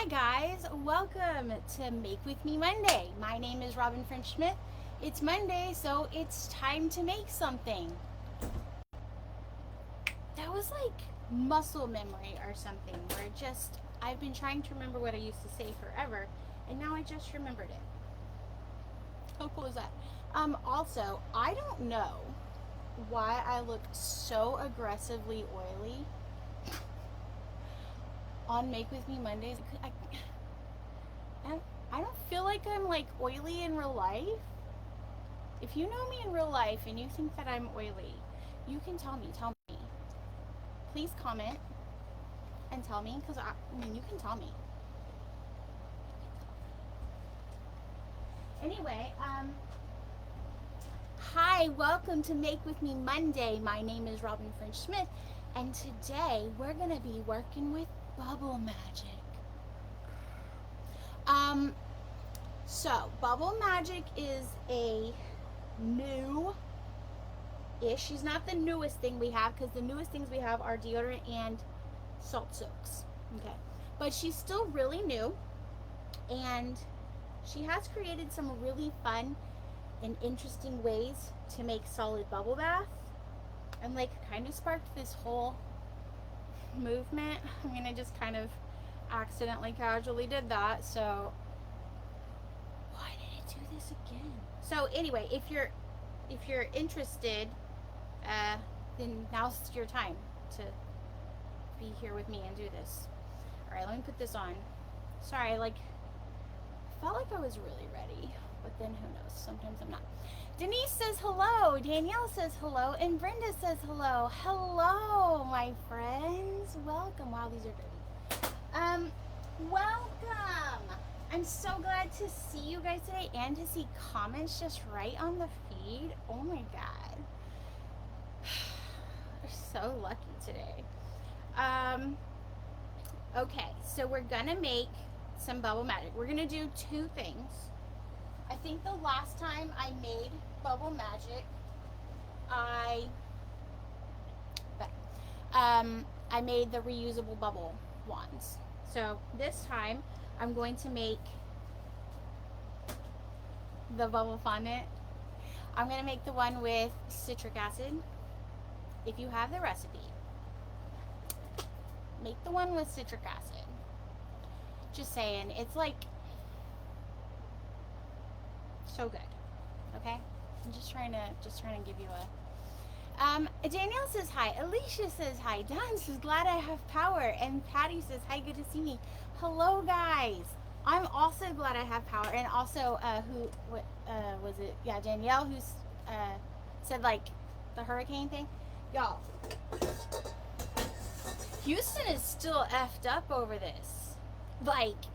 Hi guys, welcome to Make With Me Monday. My name is Robin French Smith. It's Monday, so it's time to make something. That was like muscle memory or something, where I've been trying to remember what I used to say forever, and now I just remembered it. How cool is that? Also, I don't know why I look so aggressively oily on Make With Me Mondays. I don't feel like I'm like oily in real life. If you know me in real life and you think that I'm oily, you can tell me. Please comment and tell me, because you can tell me. Anyway, hi, welcome to Make With Me Monday. My name is Robin French Smith, and today we're gonna be working with bubble magic. So bubble magic is a new-ish. She's not the newest thing we have, because the newest things we have are deodorant and salt soaks. Okay, but she's still really new, and she has created some really fun and interesting ways to make solid bubble bath, and like kind of sparked this whole movement. I mean, I just kind of accidentally casually did that, so why did it do this again? So anyway, if you're interested, then now's your time to be here with me and do this. All right, let me put this on. Sorry, I felt like I was really ready, but then who knows, sometimes I'm not. Denise says hello, Danielle says hello, and Brenda says hello. Hello, my friends. Welcome. Wow, these are dirty. Welcome. I'm so glad to see you guys today and to see comments just right on the feed. Oh my God. We're so lucky today. Okay, so we're gonna make some bubble magic. We're gonna do two things. I think the last time I made bubble magic, I made the reusable bubble wands. So this time I'm going to make the bubble fondant. I'm going to make the one with citric acid. If you have the recipe, make the one with citric acid. Just saying, it's like so good. Okay, I'm just trying to give you a Danielle says hi, Alicia says hi, Don says glad I have power, and Patty says hi, good to see me. Hello guys, I'm also glad I have power. And also what was it? Yeah, Danielle, who said like the hurricane thing. Y'all, Houston is still effed up over this. Like,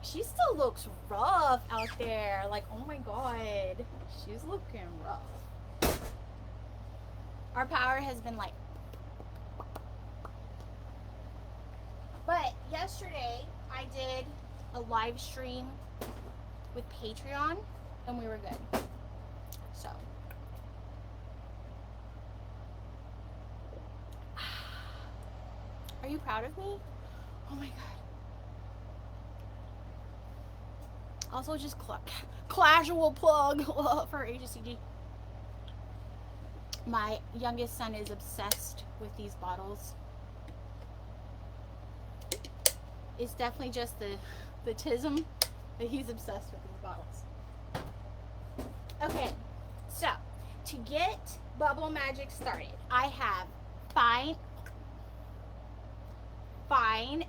she still looks rough out there. Like, oh my God, she's looking rough. Our power has been like, but yesterday I did a live stream with Patreon and we were good. So are you proud of me? Oh my God. Also, just casual plug for HSCG. My youngest son is obsessed with these bottles. It's definitely just the tism, but he's obsessed with these bottles. Okay, so to get bubble magic started, I have fine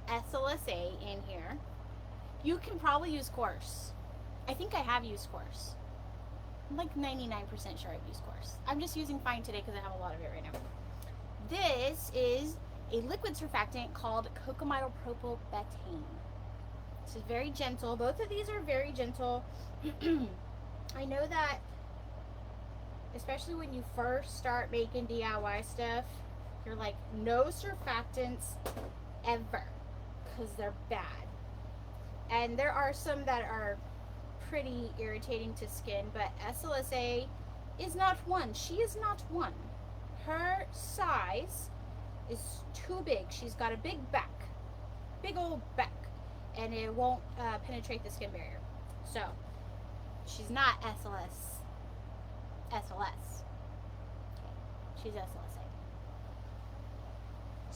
SLSA in here. You can probably use coarse. I think I have used coarse. I'm like 99% sure I've used coarse. I'm just using fine today because I have a lot of it right now. This is a liquid surfactant called cocamidopropyl betaine. This is very gentle. Both of these are very gentle. I know that, especially when you first start making DIY stuff, you're like, no surfactants ever, because they're bad. And there are some that are pretty irritating to skin, but SLSA is not one. She is not one. Her size is too big. She's got a big back, big old beck, and it won't penetrate the skin barrier. So she's not SLS. SLS. Okay. She's SLSA.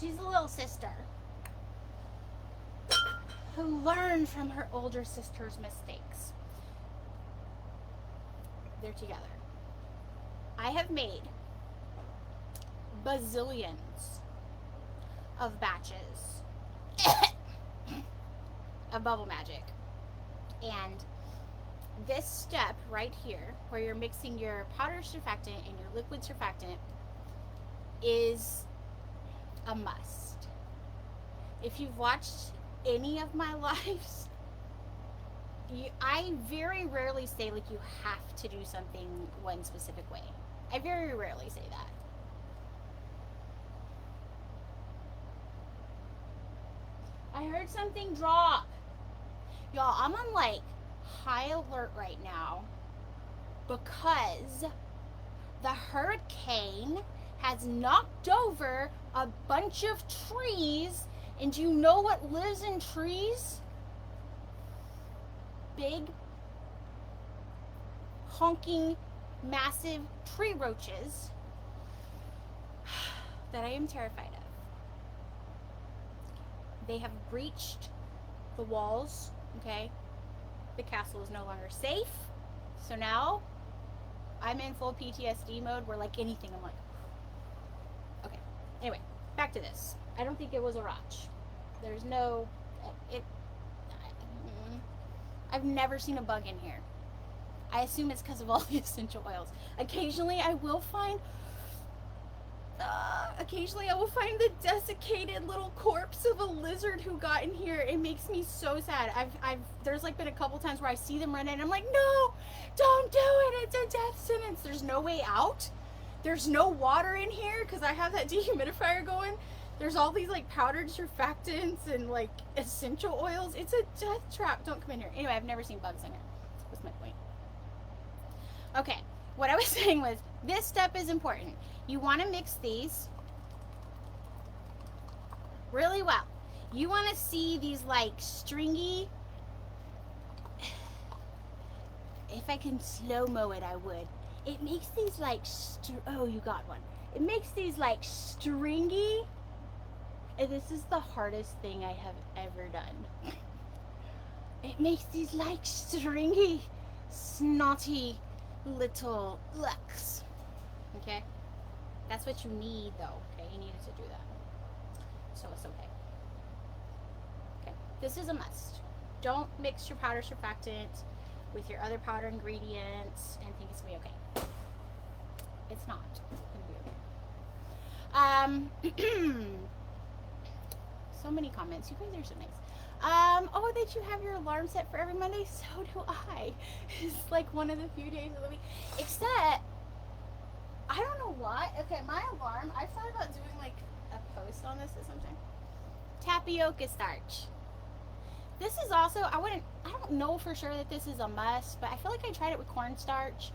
She's a little sister who learned from her older sister's mistakes. They're together. I have made bazillions of batches of Bubble Magic. And this step right here, where you're mixing your powder surfactant and your liquid surfactant, is a must. If you've watched any of my lives, I very rarely say like you have to do something one specific way. I very rarely say that. I heard something drop. Y'all, I'm on like high alert right now because the hurricane has knocked over a bunch of trees. And do you know what lives in trees? Big, honking, massive tree roaches that I am terrified of. They have breached the walls, okay? The castle is no longer safe. So now I'm in full PTSD mode where like anything I'm like, okay. Anyway, back to this. I don't think it was a rotch. There's no, I've never seen a bug in here. I assume it's because of all the essential oils. Occasionally I will find the desiccated little corpse of a lizard who got in here. It makes me so sad. There's like been a couple times where I see them run in and I'm like, no, don't do it. It's a death sentence. There's no way out. There's no water in here because I have that dehumidifier going. There's all these like powdered surfactants and like essential oils. It's a death trap. Don't come in here. Anyway, I've never seen bugs in here. That's my point. Okay, what I was saying was this step is important. You want to mix these really well. You want to see these like stringy, if I can slow-mo it, I would. It makes these like, oh, you got one. It makes these like stringy, and this is the hardest thing I have ever done. It makes these like stringy, snotty little lucks. Okay? That's what you need though. Okay? You needed to do that. So it's okay. Okay. This is a must. Don't mix your powder surfactant with your other powder ingredients and think it's gonna be okay. It's not gonna be okay. So many comments. You guys are so nice. Oh, that you have your alarm set for every Monday. So do I. It's like one of the few days of the week. Except, I don't know why. Okay, my alarm, I thought about doing like a post on this at some time. Tapioca starch. This is also, I don't know for sure that this is a must, but I feel like I tried it with cornstarch.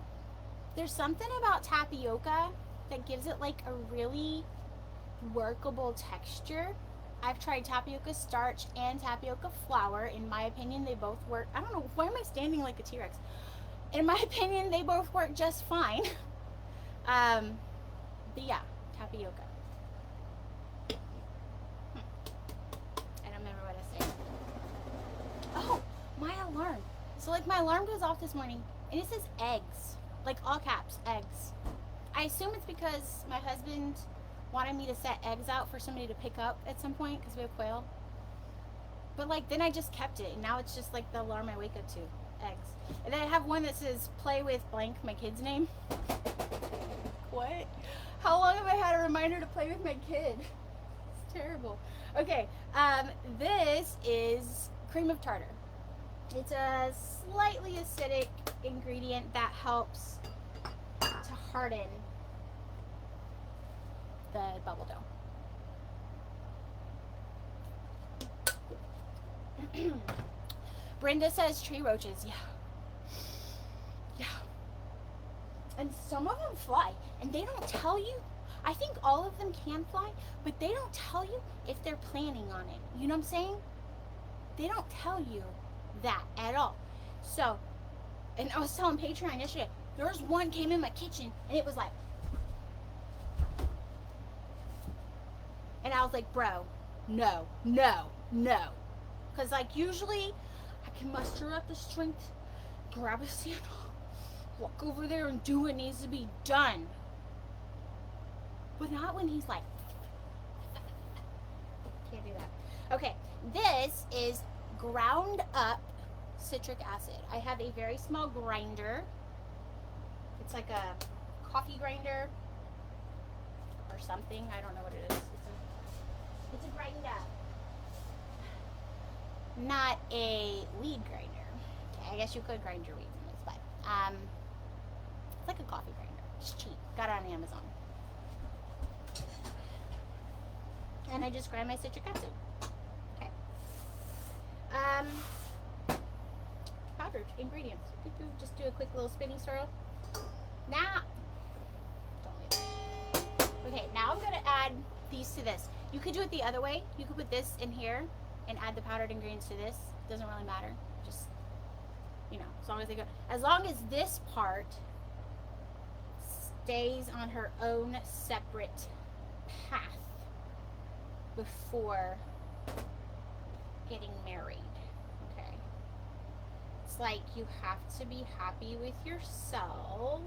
There's something about tapioca that gives it like a really workable texture. I've tried tapioca starch and tapioca flour. In my opinion, they both work. I don't know, why am I standing like a T-Rex? In my opinion, they both work just fine. But yeah, tapioca. I don't remember what I said. Oh, my alarm. So like my alarm goes off this morning and it says eggs. Like all caps, eggs. I assume it's because my husband wanted me to set eggs out for somebody to pick up at some point because we have quail. But like then I just kept it and now it's just like the alarm I wake up to. Eggs. And then I have one that says play with blank, my kid's name. What? How long have I had a reminder to play with my kid? It's terrible. Okay, this is cream of tartar. It's a slightly acidic ingredient that helps to harden the bubble dough. Brenda says tree roaches. Yeah. Yeah. And some of them fly, and they don't tell you. I think all of them can fly, but they don't tell you if they're planning on it. You know what I'm saying? they don't tell you that at all. So, and I was telling Patreon yesterday, there's one came in my kitchen and it was like, and I was like, bro, no. Because like usually I can muster up the strength, grab a sandal, walk over there and do what needs to be done. But not when he's like, can't do that. Okay, this is ground up citric acid. I have a very small grinder. It's like a coffee grinder or something. I don't know what it is. It's a grinder. Not a weed grinder. Okay, I guess you could grind your weed in this, but it's like a coffee grinder. It's cheap. Got it on Amazon. And I just grind my citric acid. Okay. Powdered ingredients. Just do a quick little spinning swirl. Now, okay, now I'm gonna add these to this. You could do it the other way. You could put this in here and add the powdered ingredients to this. Doesn't really matter. Just, you know, as long as they go. As long as this part stays on her own separate path before getting married. Okay. It's like you have to be happy with yourself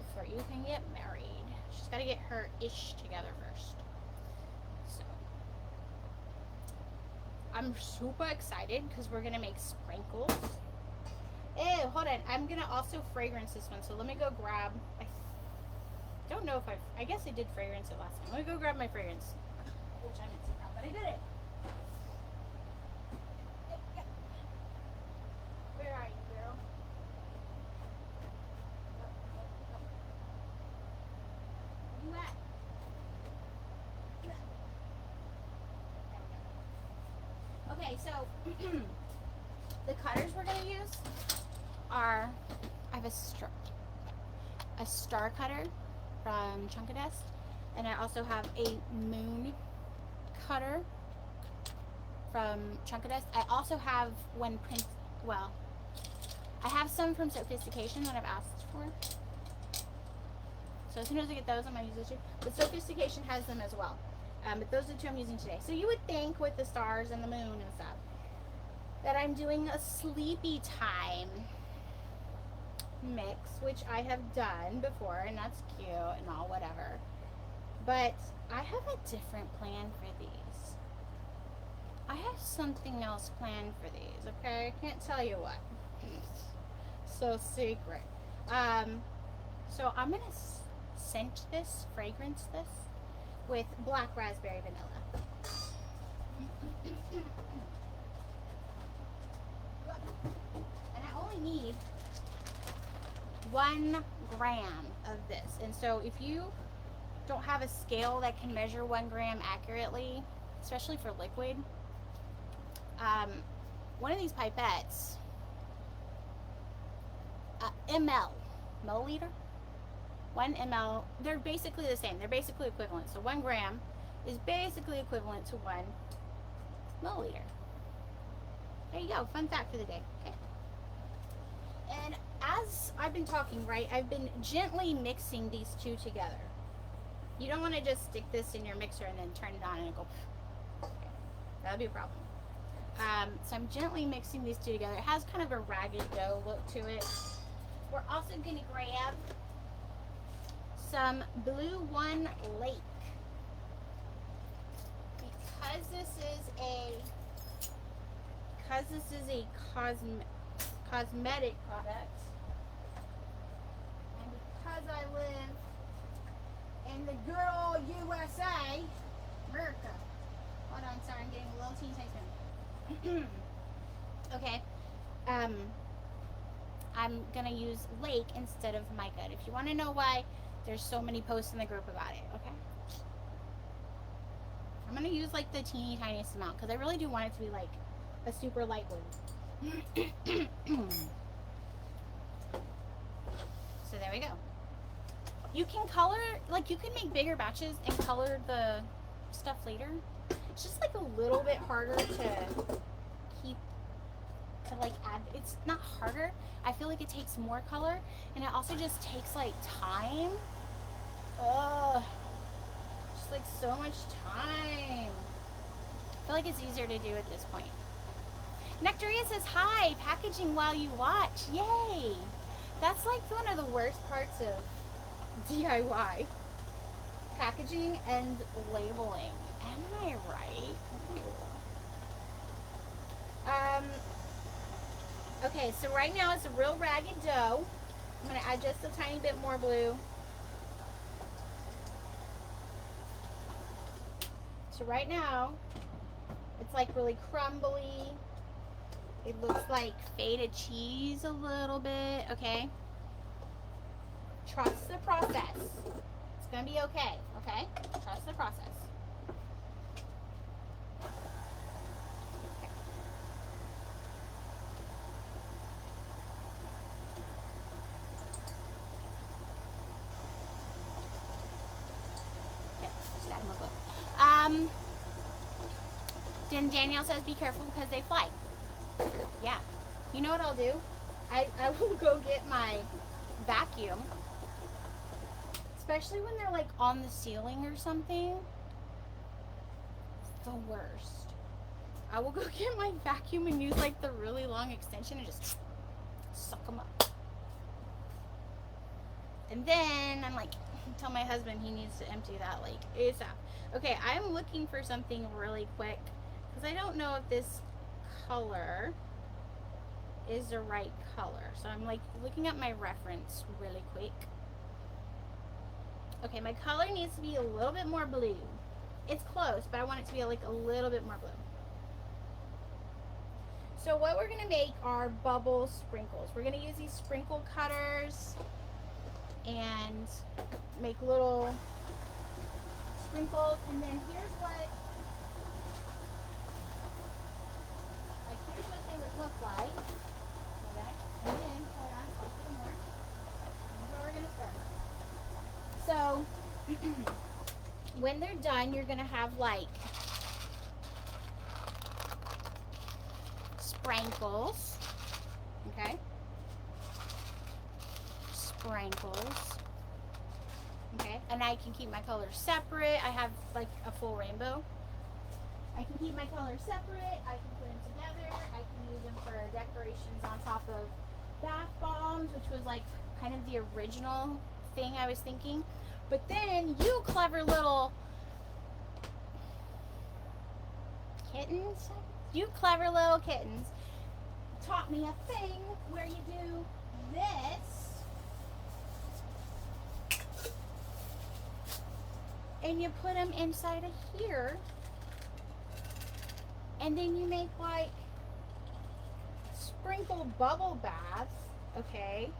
before you can get married. She's got to get her ish together first. So I'm super excited because we're gonna make sprinkles. Oh, hold on. I'm gonna also fragrance this one. So let me go grab. I don't know if I guess I did fragrance it last time. Let me go grab my fragrance, which I didn't see now, but I did it. Where are you, girl? Where you at? Okay, so the cutters we're gonna use are, I have a star cutter from Chunkadust, and I also have a moon cutter from Chunkadust. I also have one print, well, I have some from Sophistication that I've asked for. So as soon as I get those, I'm gonna use those too. But Sophistication has them as well. But those are the two I'm using today. So you would think with the stars and the moon and stuff that I'm doing a sleepy time mix, which I have done before, and that's cute and all, whatever. But I have a different plan for these. I have something else planned for these, okay? I can't tell you what. So secret. So I'm gonna scent this, fragrance this with black raspberry vanilla. And I only need 1 gram of this. And so if you don't have a scale that can measure 1 gram accurately, especially for liquid, one of these pipettes, milliliter, 1 ml, they're basically the same. They're basically equivalent. So 1 gram is basically equivalent to 1 milliliter. There you go. Fun fact for the day. Okay. And as I've been talking, right, I've been gently mixing these two together. You don't want to just stick this in your mixer and then turn it on and it go, okay, that would be a problem. So I'm gently mixing these two together. It has kind of a ragged dough look to it. We're also going to grab some Blue One Lake. Because this is a cosmetic product, and because I live in the good old USA, America. Hold on, sorry, I'm getting a little teeny tiny. Okay. I'm gonna use Lake instead of My Good. If you want to know why there's so many posts in the group about it, okay? I'm gonna use like the teeny tiniest amount because I really do want it to be like a super light one. So there we go. You can color, like you can make bigger batches and color the stuff later. It's just like a little bit harder to keep, to like add. It's not harder. I feel like it takes more color, and it also just takes like time. Ugh. Just like so much time. I feel like it's easier to do at this point. Nectaria says, hi, packaging while you watch. Yay. That's like one of the worst parts of DIY. Packaging and labeling. Am I right? Okay, so right now it's a real ragged dough. I'm going to add just a tiny bit more blue. So right now, it's like really crumbly. It looks like feta cheese a little bit, okay? Trust the process. It's gonna be okay, okay? Trust the process. Okay, just add more glue. Then Danielle says, be careful because they fly. Yeah. You know what I'll do? I will go get my vacuum. Especially when they're like on the ceiling or something. It's the worst. I will go get my vacuum and use like the really long extension and just suck them up. And then I'm like, tell my husband he needs to empty that like ASAP. Okay, I'm looking for something really quick because I don't know if this color is the right color. So I'm like looking at my reference really quick. Okay, my color needs to be a little bit more blue. It's close, but I want it to be like a little bit more blue. So what we're gonna make are bubble sprinkles. We're gonna use these sprinkle cutters and make little sprinkles. And then here's what they would look like. Okay, and then hold on, I'll put more. This is where we're gonna start. So when they're done, you're gonna have like sprinkles, okay? Sprinkles, okay? And I can keep my colors separate. I have like a full rainbow. I can keep my colors separate. I can put them together. I can use them for decorations on top of bath bombs, which was like kind of the original thing I was thinking. But then you clever little kittens, you clever little kittens, taught me a thing where you do this and you put them inside of here, and then you make like sprinkled bubble baths, okay?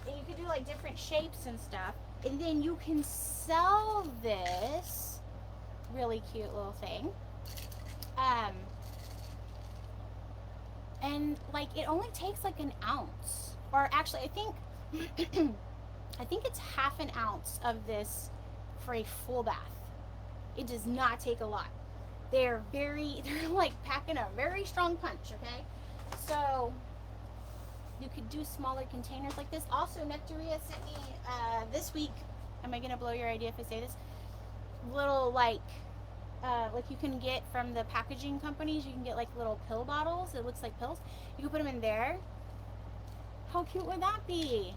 And you can do like different shapes and stuff, and then you can sell this really cute little thing. And like it only takes like an ounce, or actually I think I think it's half an ounce of this for a full bath. It does not take a lot. They're like packing a very strong punch, okay? So you could do smaller containers like this. Also, Nectaria sent me this week, am I gonna blow your idea if I say this? Little like you can get from the packaging companies, you can get like little pill bottles. It looks like pills. You can put them in there. How cute would that be?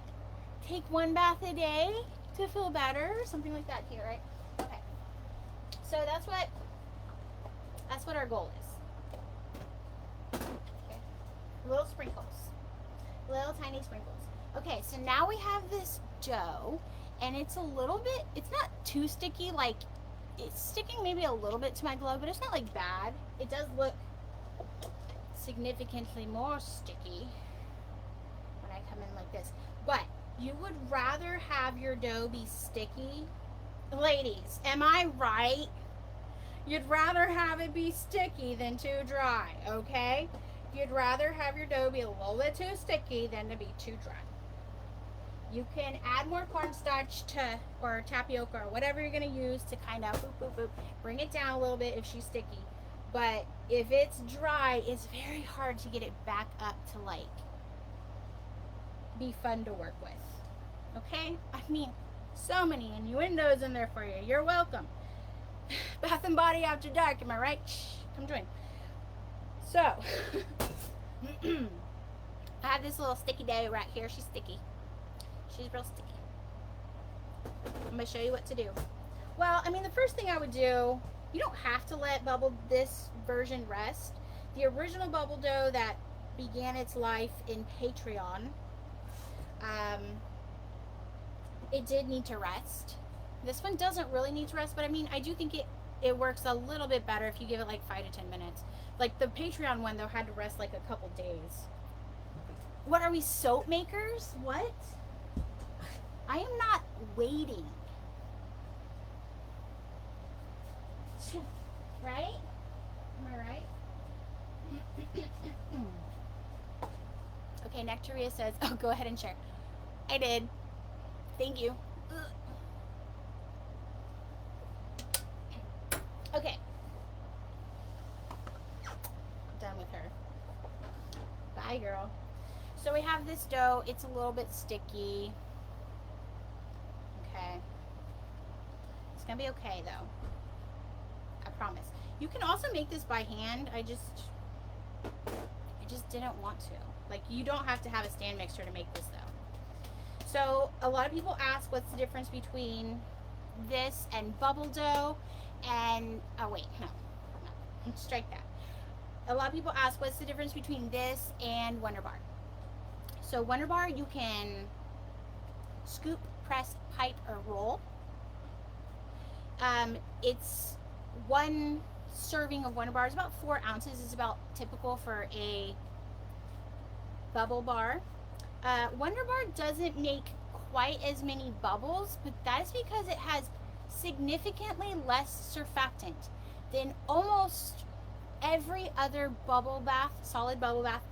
Take one bath a day to feel better, something like that here, right? Okay. So that's what our goal is. Okay. Little sprinkles. Little tiny sprinkles. Okay, so now we have this dough, and it's a little bit, it's not too sticky, like it's sticking maybe a little bit to my glove, but it's not like bad. It does look significantly more sticky when I come in like this. But you would rather have your dough be sticky? Ladies, am I right? You'd rather have it be sticky than too dry, okay? You'd rather have your dough be a little bit too sticky than to be too dry. You can add more cornstarch to, or tapioca, or whatever you're going to use to kind of boop, boop, boop, bring it down a little bit if she's sticky. But if it's dry, it's very hard to get it back up to like be fun to work with. Okay? I mean, so many innuendos in there for you. You're welcome. Bath and Body After Dark, am I right? Shh, come join. So, I have this little sticky dough right here. She's sticky. She's real sticky. I'm going to show you what to do. Well, I mean, the first thing I would do, you don't have to let this version rest. The original bubble dough that began its life in Patreon, it did need to rest. This one doesn't really need to rest, but I mean, I do think it works a little bit better if you give it like 5 to 10 minutes. Like the Patreon one, though, had to rest like a couple days. What are we, soap makers? What? I am not waiting. Right? Am I right? Okay, Nectaria says, oh, go ahead and share. I did. Thank you. Okay. Done with her. Bye, girl. So we have this dough. It's a little bit sticky. Okay. It's gonna be okay, though. I promise. You can also make this by hand. I just didn't want to. Like, you don't have to have a stand mixer to make this, though. So a lot of people ask what's the difference between this and bubble dough and, oh wait, no, strike that. A lot of people ask what's the difference between this and Wonder Bar. So Wonder Bar, you can scoop, press, pipe, or roll. It's one serving of Wonder Bar is about 4 ounces. Is about typical for a bubble bar. Wonder Bar doesn't make quite as many bubbles, but that's because it has significantly less surfactant than almost every other bubble bath, solid bubble bath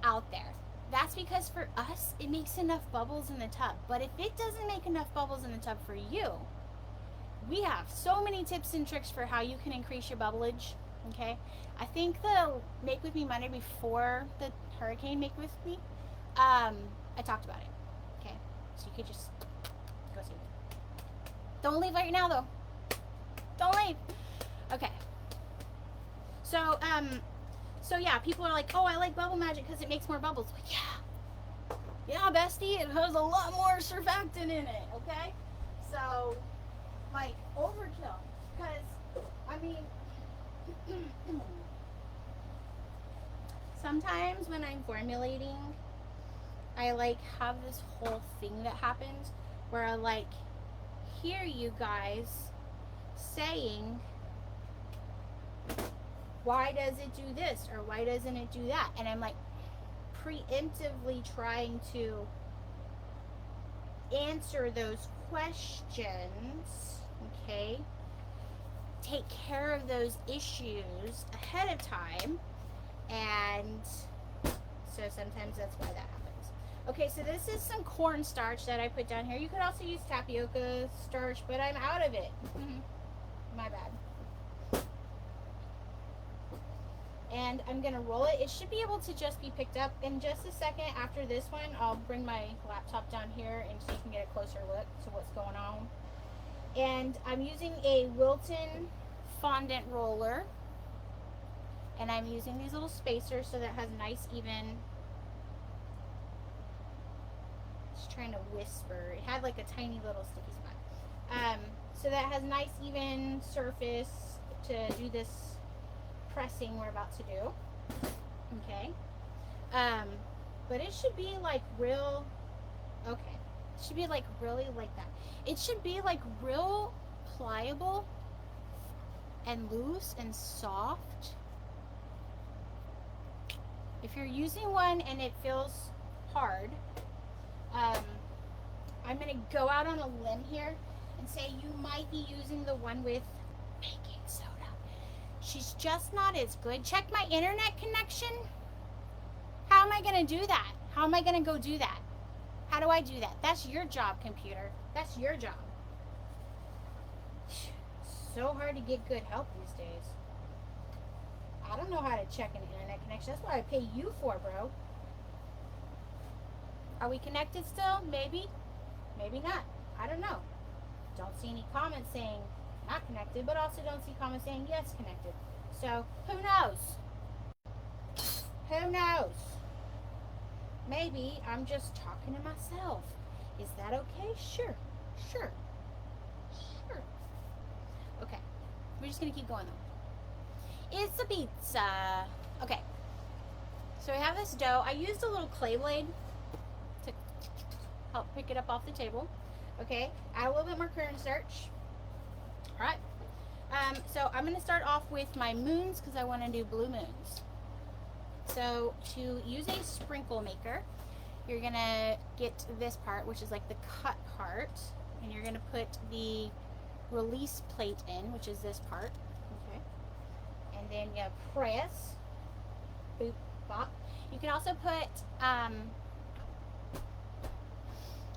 out there. That's because for us, it makes enough bubbles in the tub. But if it doesn't make enough bubbles in the tub for you, we have so many tips and tricks for how you can increase your bubblage. Okay, I think the Make With Me Monday before the hurricane Make With Me, I talked about it. Okay, so you could just go see it. Don't leave right now, though. Don't leave. Okay. So yeah, people are like, oh, I like Bubble Magic because it makes more bubbles. Like, yeah, bestie, it has a lot more surfactant in it. Okay, so like overkill, because I mean. Sometimes when I'm formulating, I like have this whole thing that happens where I like hear you guys saying, why does it do this or why doesn't it do that? And I'm like preemptively trying to answer those questions, okay? Take care of those issues ahead of time, and so sometimes that's why that happens. Okay, so this is some cornstarch that I put down here. You could also use tapioca starch, but I'm out of it. My bad. And I'm gonna roll it. It should be able to just be picked up in just a second. After this one, I'll bring my laptop down here and so you can get a closer look to what's going on. And I'm using a Wilton fondant roller, and I'm using these little spacers so that it has nice even, just trying to whisper, it had like a tiny little sticky spot, so that it has nice even surface to do this pressing we're about to do. Okay, but it should be like real, okay, it should be like really like that. It should be like real pliable and loose and soft. If you're using one and it feels hard, I'm going to go out on a limb here and say you might be using the one with baking soda. She's just not as good. Check my internet connection. How am I going to do that? How am I going to go do that? How do I do that? That's your job, computer. That's your job. So hard to get good help these days. I don't know how to check an internet connection. That's what I pay you for, bro. Are we connected still? Maybe. Maybe not. I don't know. Don't see any comments saying not connected, but also don't see comments saying yes, connected. So, who knows? Who knows? Maybe I'm just talking to myself. Is that okay? Sure. Sure. Sure. Okay. We're just going to keep going, though. It's a pizza. Okay. So we have this dough. I used a little clay blade to help pick it up off the table. Okay. Add a little bit more cornstarch. All right. So I'm going to start off with my moons because I want to do blue moons. So to use a sprinkle maker, you're going to get this part, which is like the cut part, and you're going to put the release plate in, which is this part. Okay. And then you press. Boop, bop. You can also put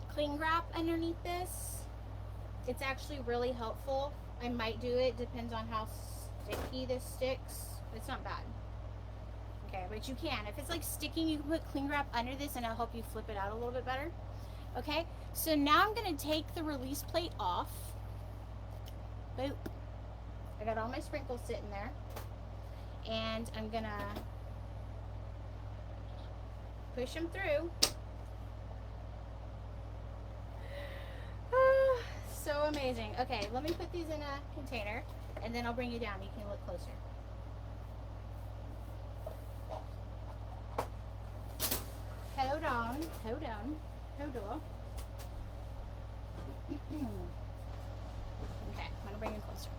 cling wrap underneath this. It's actually really helpful. I might do it, depends on how sticky this sticks. It's not bad. Okay, but you can. If it's like sticking, you can put cling wrap under this and it'll help you flip it out a little bit better. Okay, so now I'm going to take the release plate off. Boop. I got all my sprinkles sitting there. And I'm going to push them through. So amazing. Okay, let me put these in a container and then I'll bring you down. You can look closer. Hold on, hold on, hold on. Okay, I'm gonna bring you closer.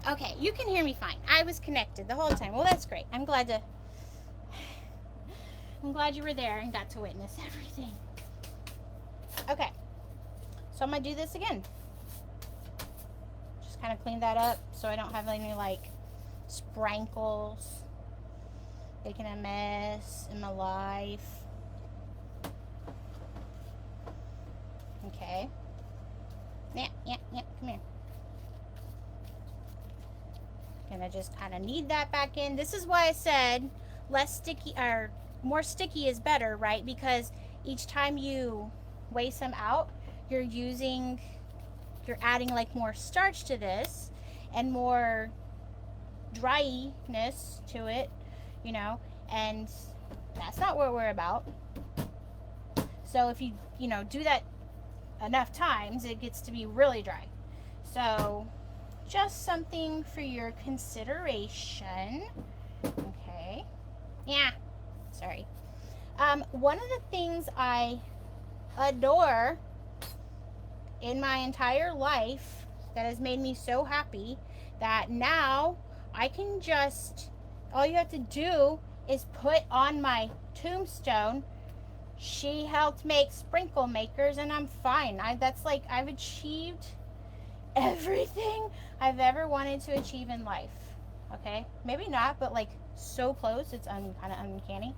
Okay, you can hear me fine. I was connected the whole time. Well, that's great. I'm glad you were there and got to witness everything. Okay, so I'm gonna do this again. Just kind of clean that up so I don't have any like sprankles making a mess in my life. Okay. Yeah, come here. Gonna just kind of knead that back in. This is why I said less sticky or more sticky is better, right? Because each time you weigh some out, you're adding like more starch to this and more dryness to it, you know, and that's not what we're about. So if you do that enough times, it gets to be really dry. So just something for your consideration. Okay. Yeah. Sorry. One of the things I adore in my entire life that has made me so happy that now I can all you have to do is put on my tombstone, she helped make sprinkle makers, and I'm fine. That's like, I've achieved everything I've ever wanted to achieve in life. Okay? Maybe not, but like so close, it's kind of uncanny.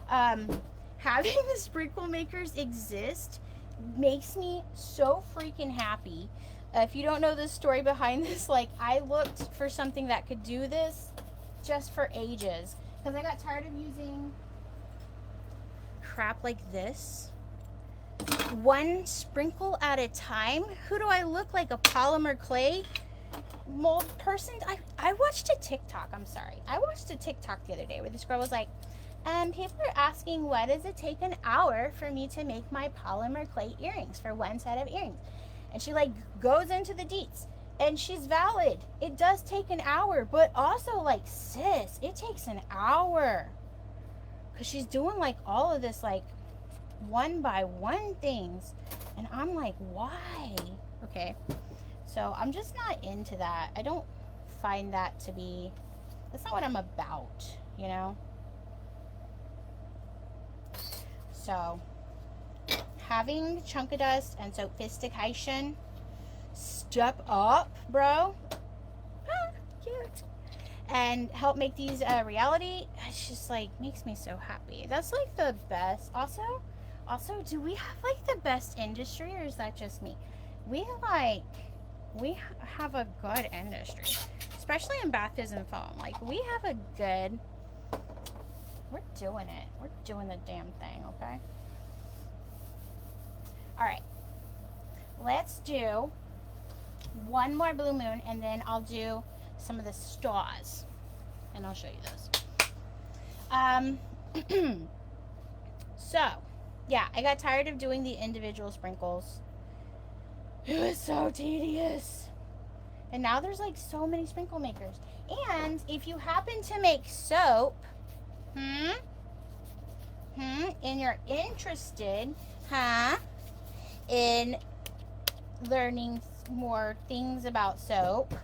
Having the sprinkle makers exist makes me so freaking happy. If you don't know the story behind this, like I looked for something that could do this just for ages because I got tired of using crap like this. One sprinkle at a time. Who do I look like? A polymer clay mold person? I watched a TikTok. I'm sorry. I watched a TikTok the other day where this girl was like, people are asking, why does it take an hour for me to make my polymer clay earrings for one set of earrings? And she like goes into the deets. And she's valid. It does take an hour, but also like, sis, it takes an hour. Because she's doing like all of this like one by one things. And I'm like, why? Okay. So I'm just not into that. I don't find that to be, that's not what I'm about, you know? So having Chunkadust and sophistication step up, bro. Cute. And help make these a reality. It's just like makes me so happy. That's like the best. Also, Also, do we have like the best industry, or is that just me? We have a good industry, especially in bathes and foam. Like we have a good. We're doing it. We're doing the damn thing. Okay. All right. Let's do one more blue moon, and then I'll do some of the stars, and I'll show you those. So, yeah, I got tired of doing the individual sprinkles. It was so tedious. And now there's like so many sprinkle makers. And if you happen to make soap, and you're interested, in learning more things about soap.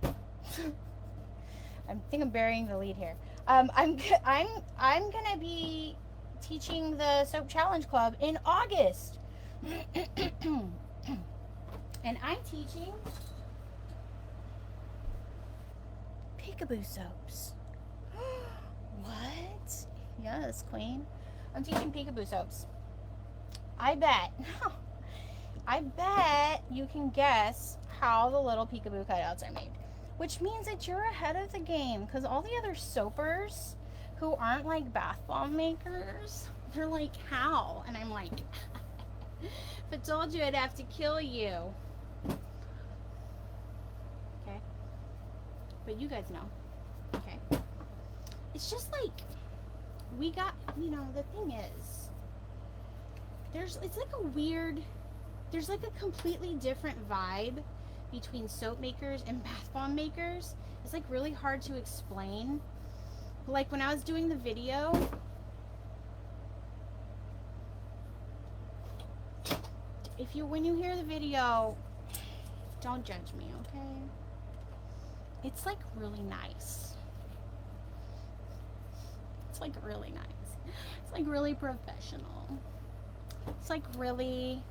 I think I'm burying the lead here. I'm gonna be teaching the Soap Challenge Club in August. And I'm teaching peekaboo soaps. What? Yes, queen. I'm teaching peekaboo soaps. I bet you can guess how the little peekaboo cutouts are made. Which means that you're ahead of the game, because all the other soapers who aren't like bath bomb makers, they're like, how? And I'm like, if I told you, I'd have to kill you. Okay? But you guys know. Okay? It's just like, we got, the thing is, it's like a weird, there's like a completely different vibe between soap makers and bath bomb makers. It's like really hard to explain. Like when I was doing the video, when you hear the video, don't judge me, okay? It's like really nice. It's like really nice. It's like really professional. It's like really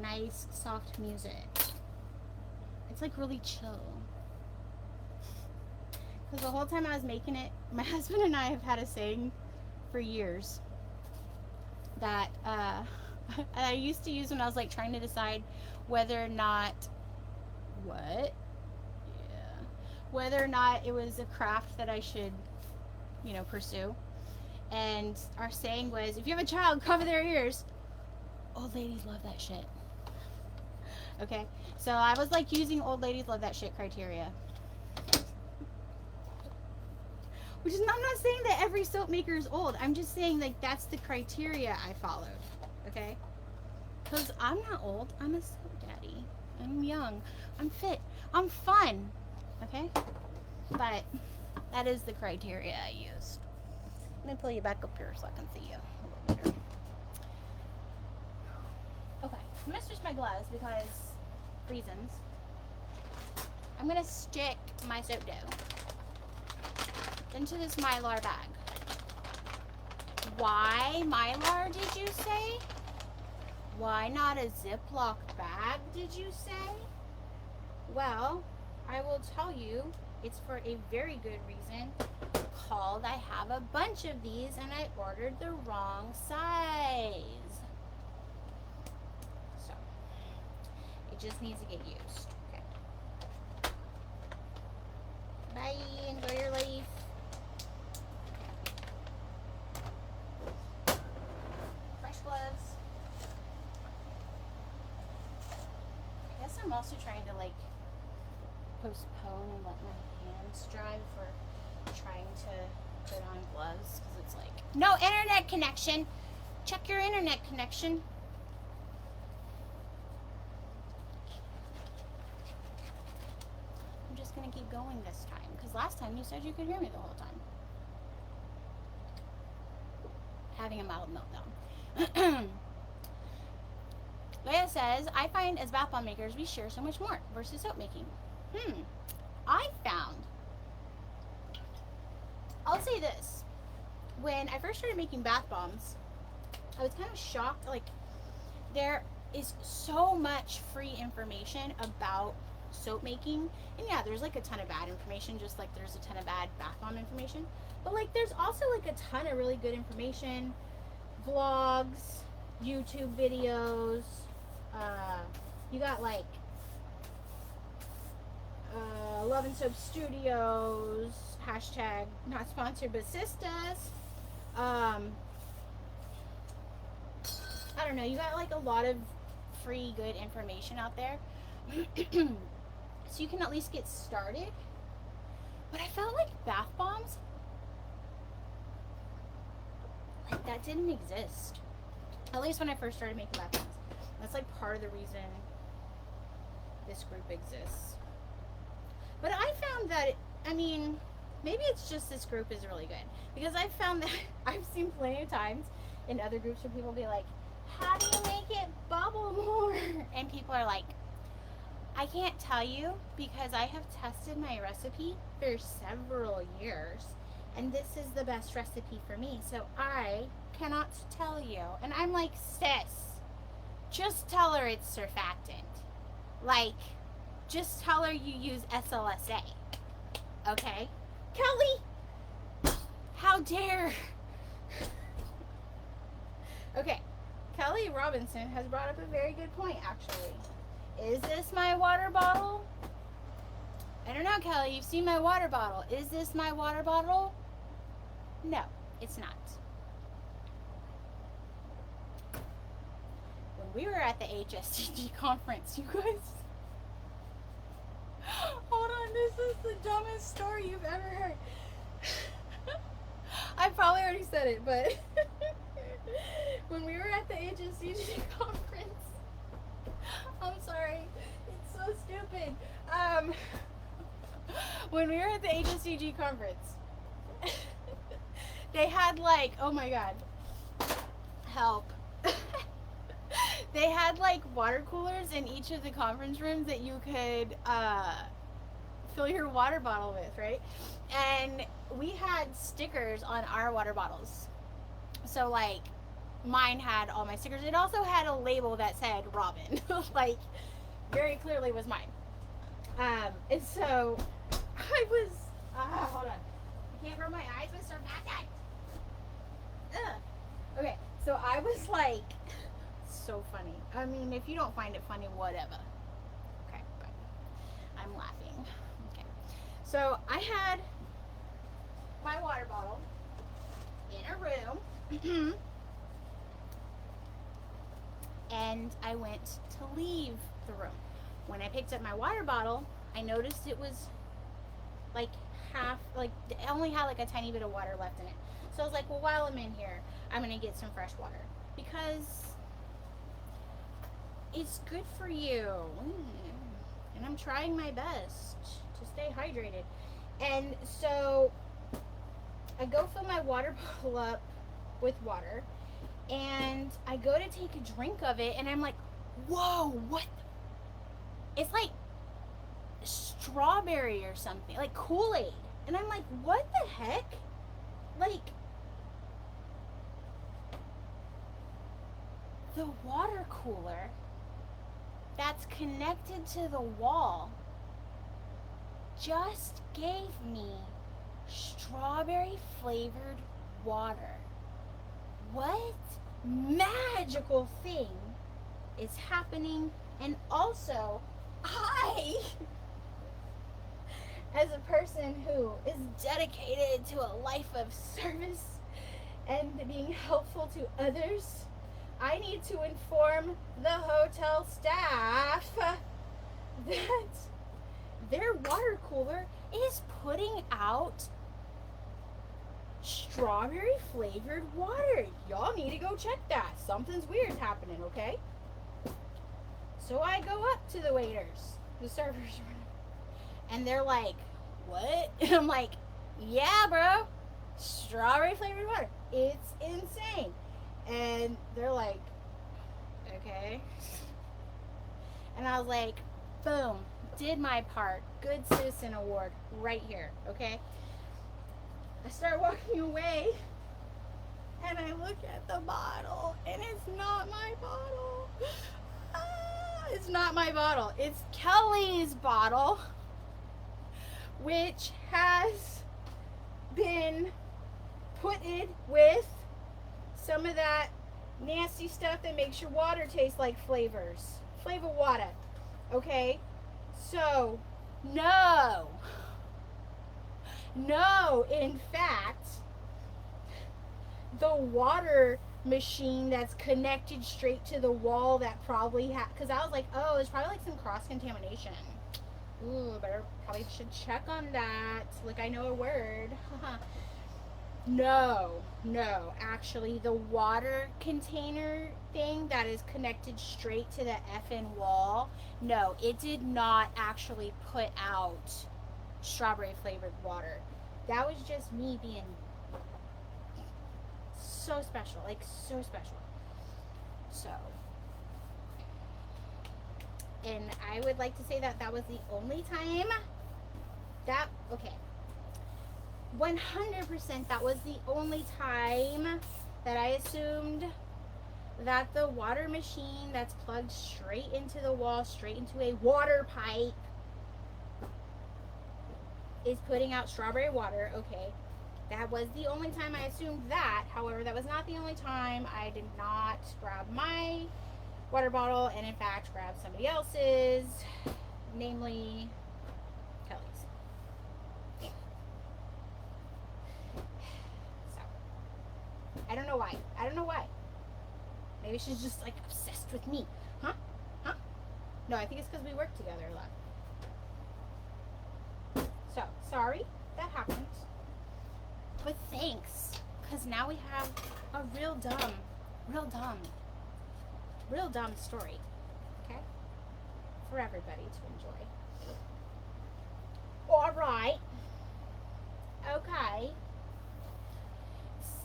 nice, soft music. It's like really chill. Because the whole time I was making it, my husband and I have had a saying for years that I used to use when I was like trying to decide whether or not whether or not it was a craft that I should, pursue. And our saying was, if you have a child, cover their ears. Old ladies love that shit. Okay, so I was like using old ladies love that shit criteria. Which is, I'm not saying that every soap maker is old. I'm just saying like that's the criteria I followed. Okay? Because I'm not old. I'm a soap daddy. I'm young. I'm fit. I'm fun. Okay? But that is the criteria I used. Let me pull you back up here so I can see you a little better. Okay, I'm gonna switch my gloves because reasons. I'm gonna stick my soap dough into this Mylar bag. Why Mylar, did you say? Why not a Ziploc bag, did you say? Well, I will tell you, it's for a very good reason, called I have a bunch of these and I ordered the wrong size. So, it just needs to get used. Okay. Bye, enjoy your life. Fresh gloves. I guess I'm also trying to like postpone and let my hands dry for trying to put on gloves, because it's like, no internet connection. Check your internet connection. I'm just gonna keep going this time, because last time you said you could hear me the whole time. Having a mild meltdown. Leia says, I find as bath bomb makers we share so much more versus soap making. I found, I'll say this, when I first started making bath bombs, I was kind of shocked. Like, there is so much free information about soap making, and yeah, there's like a ton of bad information, just like there's a ton of bad bath bomb information, but like there's also like a ton of really good information vlogs, YouTube videos. You got like Love and Soap Studios, hashtag not sponsored but sisters. I don't know, you got like a lot of free good information out there. So you can at least get started. But I felt like bath bombs, like that didn't exist. At least when I first started making bath bombs. That's like part of the reason this group exists. But I found that, I mean, maybe it's just this group is really good. Because I found that I've seen plenty of times in other groups where people be like, how do you make it bubble more? And people are like, I can't tell you because I have tested my recipe for several years and this is the best recipe for me, so I cannot tell you. And I'm like, sis, just tell her it's surfactant. Like, just tell her you use SLSA. Okay? Kelly! How dare! Okay, Kelly Robinson has brought up a very good point, actually. Is this my water bottle? I don't know, Kelly. You've seen my water bottle. Is this my water bottle? No, it's not. When we were at the HSCG conference, you guys... Hold on, this is the dumbest story you've ever heard. I probably already said it, but... When we were at the HSCG conference... I'm sorry, it's so stupid. When we were at the HSCG conference, they had like, oh my god, help. They had like water coolers in each of the conference rooms that you could fill your water bottle with, right? And we had stickers on our water bottles. So like, mine had all my stickers. It also had a label that said Robin. Like, very clearly was mine. And so, I was, hold on. I can't rub my eyes with surfactant. Okay, so I was like, so funny. I mean, if you don't find it funny, whatever. Okay, but I'm laughing. Okay. So, I had my water bottle in a room. And I went to leave the room. When I picked up my water bottle, I noticed it was like half, like it only had like a tiny bit of water left in it. So I was like, well, while I'm in here, I'm gonna get some fresh water because it's good for you. And I'm trying my best to stay hydrated. And so I go fill my water bottle up with water. And I go to take a drink of it, and I'm like, whoa, what? It's like strawberry or something, like Kool-Aid. And I'm like, what the heck? Like, the water cooler that's connected to the wall just gave me strawberry flavored water. What magical thing is happening? And also, I, as a person who is dedicated to a life of service and being helpful to others, I need to inform the hotel staff that their water cooler is putting out strawberry flavored water. Y'all need to go check that. Something's weird happening, okay? So I go up to the waiters, the servers, and they're like, what? And I'm like, yeah, bro, strawberry flavored water. It's insane. And they're like, okay. And I was like, boom, did my part. Good citizen award right here, okay? I start walking away, and I look at the bottle, and it's not my bottle. It's not my bottle. It's Kelly's bottle, which has been putted with some of that nasty stuff that makes your water taste like flavors. Flavor water. Okay? So, no. No, in fact, the water machine that's connected straight to the wall that probably because I was like, oh, it's probably like some cross contamination. Ooh, probably should check on that. Like I know a word. No, actually the water container thing that is connected straight to the effing wall, no, it did not actually put out strawberry flavored water. That was just me being so special, like so special. So, and I would like to say that that was the only time that, okay, 100% that was the only time that I assumed that the water machine that's plugged straight into the wall, straight into a water pipe, is putting out strawberry water. Okay, that was the only time I assumed that. However, that was not the only time. I did not grab my water bottle and in fact grab somebody else's, namely Kelly's. So I don't know why. Maybe she's just like obsessed with me. Huh? No, I think it's because we work together a lot. So sorry that happened, but thanks, because now we have a real dumb story, okay, for everybody to enjoy. All right, okay.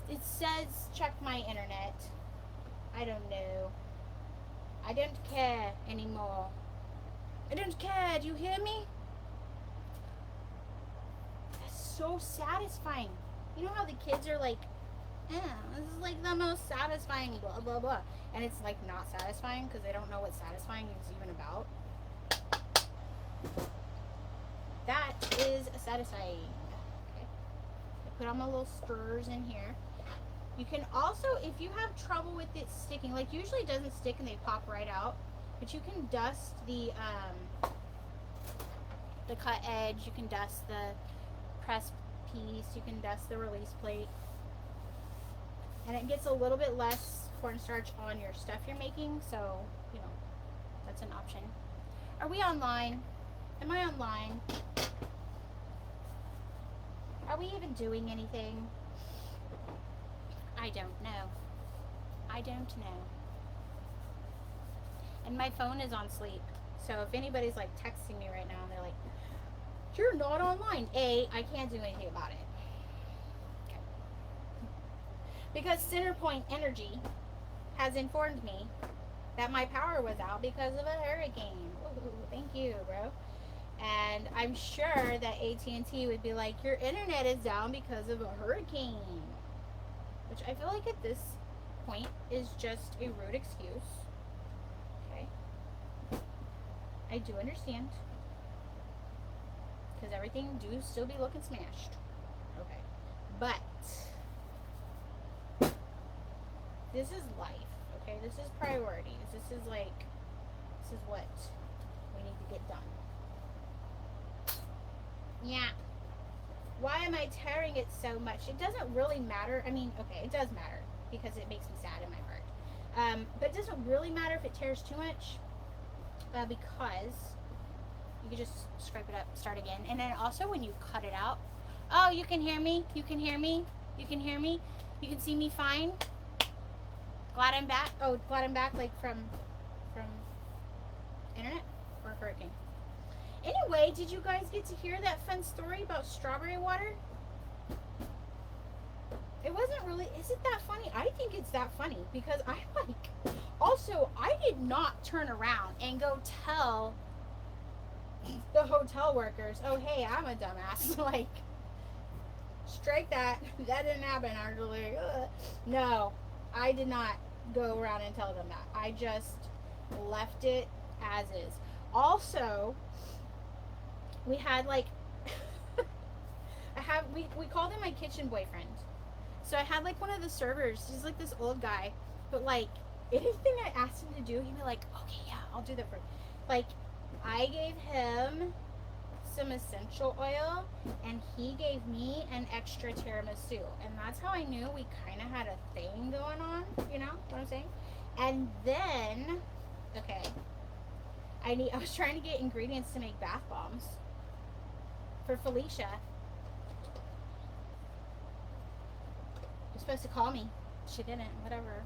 It says check my internet. I don't know. I don't care anymore. I don't care. Do you hear me? That's so satisfying. You know how the kids are like, this is like the most satisfying blah blah blah, and it's like not satisfying because they don't know what satisfying is even about. That is satisfying. Okay, I put on my little stirrers in here. You can also, if you have trouble with it sticking, like usually it doesn't stick and they pop right out, but you can dust the cut edge, you can dust the press piece, you can dust the release plate, and it gets a little bit less cornstarch on your stuff you're making, so, you know, that's an option. Are we online? Am I online? Are we even doing anything? I don't know. And my phone is on sleep. So if anybody's like texting me right now and they're like, you're not online, I can't do anything about it. Okay. Because Centerpoint Energy has informed me that my power was out because of a hurricane. Ooh, thank you, bro. And I'm sure that AT&T would be like, your internet is down because of a hurricane. Which I feel like at this point is just a rude excuse. Okay. I do understand. Because everything do still be looking smashed. Okay. But this is life. Okay. This is priorities. This is what we need to get done. Yeah. Why am I tearing it so much? It doesn't really matter. I mean, okay, it does matter because it makes me sad in my heart. But it doesn't really matter if it tears too much because you can just scrape it up, start again. And then also when you cut it out, oh, you can hear me? You can hear me? You can hear me? You can see me fine? Glad I'm back? Oh, glad I'm back like from internet or hurricane? Anyway, did you guys get to hear that fun story about strawberry water? It wasn't really, is it that funny? I think it's that funny because I did not turn around and go tell the hotel workers, oh, hey, I'm a dumbass. Like, strike that. That didn't happen. I was like, ugh. No, I did not go around and tell them that. I just left it as is. Also, we had like we called him my kitchen boyfriend. So I had like one of the servers. He's like this old guy, but like anything I asked him to do, he'd be like, "Okay, yeah, I'll do that for you." Like I gave him some essential oil, and he gave me an extra tiramisu, and that's how I knew we kind of had a thing going on. You know what I'm saying? And then, okay, I was trying to get ingredients to make bath bombs for Felicia. You're supposed to call me. She didn't. Whatever.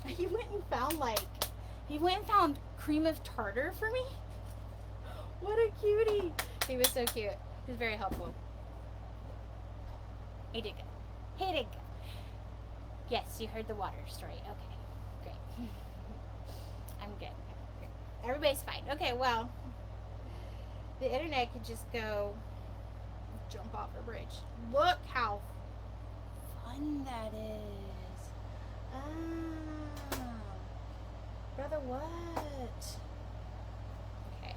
He went and found cream of tartar for me. What a cutie. He was so cute. He was very helpful. He did good. He did good. Yes, you heard the water story. Okay, great. I'm good. Everybody's fine. Okay, well, the internet could just go jump off a bridge. Look how fun that is. Ah, brother, what? Okay.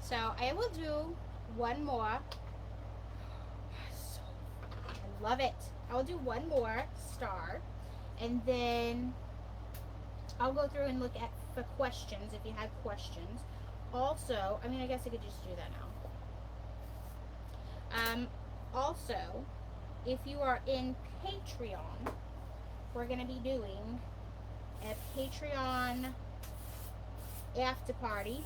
So I will do one more. I love it. I will do one more star, and then I'll go through and look at the questions if you had questions. Also, I mean, I guess I could just do that now. Also, if you are in Patreon, we're going to be doing a Patreon after party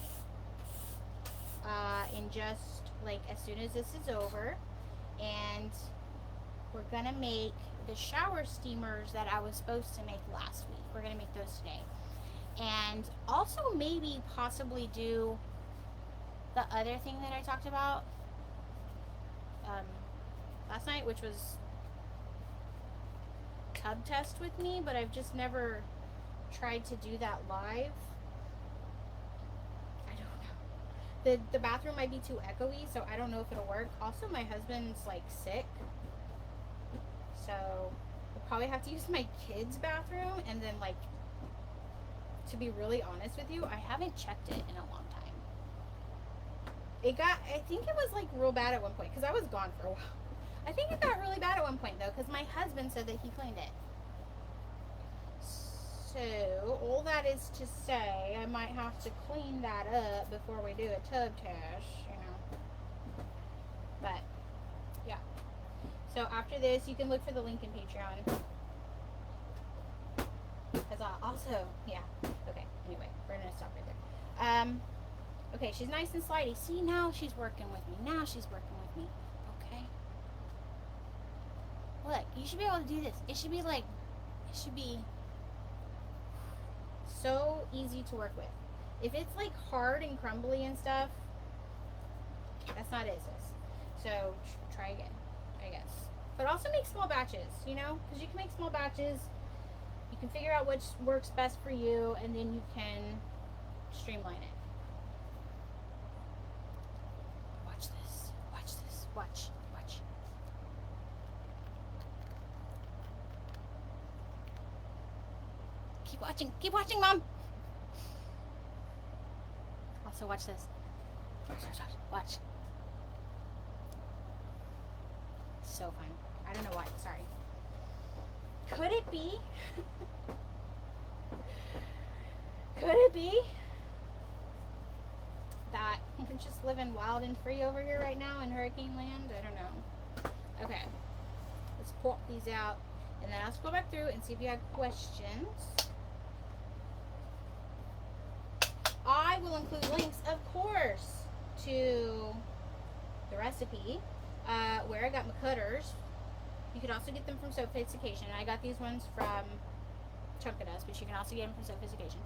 in just like as soon as this is over, and we're going to make the shower steamers that I was supposed to make last week. We're going to make those today. And also maybe possibly do the other thing that I talked about last night, which was tub test with me, but I've just never tried to do that live. I don't know. The bathroom might be too echoey, so I don't know if it'll work. Also, my husband's like sick, so I'll probably have to use my kids' bathroom. And then, like, to be really honest with you, I haven't checked it in a long time. I think it was like real bad at one point because I was gone for a while. I think it got really bad at one point though because my husband said that he cleaned it. So all that is to say, I might have to clean that up before we do a tub test, you know. But yeah. So after this, you can look for the link in Patreon. Because also, yeah. Okay. Anyway, we're gonna stop right there. Okay, she's nice and slidey. See, now she's working with me. Now she's working with me. Okay. Look, you should be able to do this. It should be so easy to work with. If it's like hard and crumbly and stuff, that's not it, sis. So try again, I guess. But also make small batches, you know, because you can make small batches. You can figure out which works best for you, and then you can streamline it. Watch this. Watch this. Watch. Watch. Keep watching. Keep watching, Mom. Also, watch this. Watch. So fun. I don't know why. Sorry. Could it be? Could it be that we're just living wild and free over here right now in hurricane land? I don't know. Okay. Let's pop these out. And then I'll scroll back through and see if you have questions. I will include links, of course, to the recipe, where I got my cutters. You can also get them from Sophistication. I got these ones from Chunkadust, but you can also get them from Sophistication.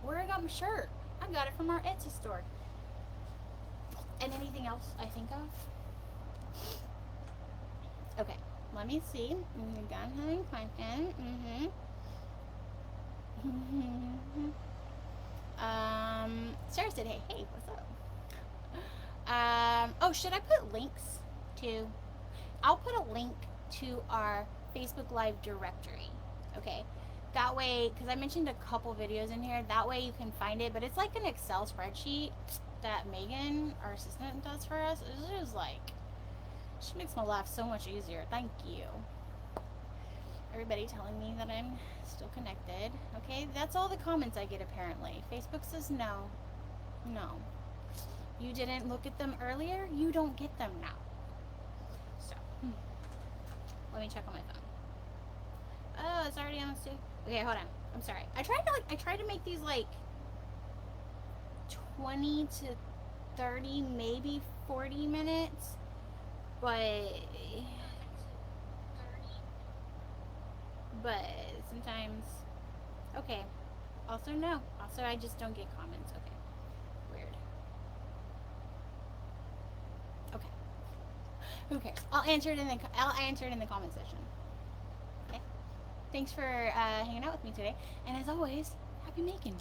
Where I got my shirt. I got it from our Etsy store. And anything else I think of? Okay, let me see. We got having content. Sarah said, hey, what's up? Oh, should I put links to? I'll put a link to our Facebook Live directory. Okay, that way, because I mentioned a couple videos in here, that way you can find it, but it's like an Excel spreadsheet. that Megan, our assistant, does for us is just like, she makes my life so much easier. Thank you. Everybody telling me that I'm still connected. Okay, that's all the comments I get apparently. Facebook says no. No. You didn't look at them earlier, you don't get them now. So, let me check on my phone. Oh, it's already almost 2. Okay, hold on. I'm sorry. I tried to make these like 20 to 30, maybe 40 minutes, but sometimes, okay. Also, no. Also, I just don't get comments. Okay. Weird. Okay. Who cares? I'll answer it in the comment section. Okay. Thanks for hanging out with me today. And as always, happy making.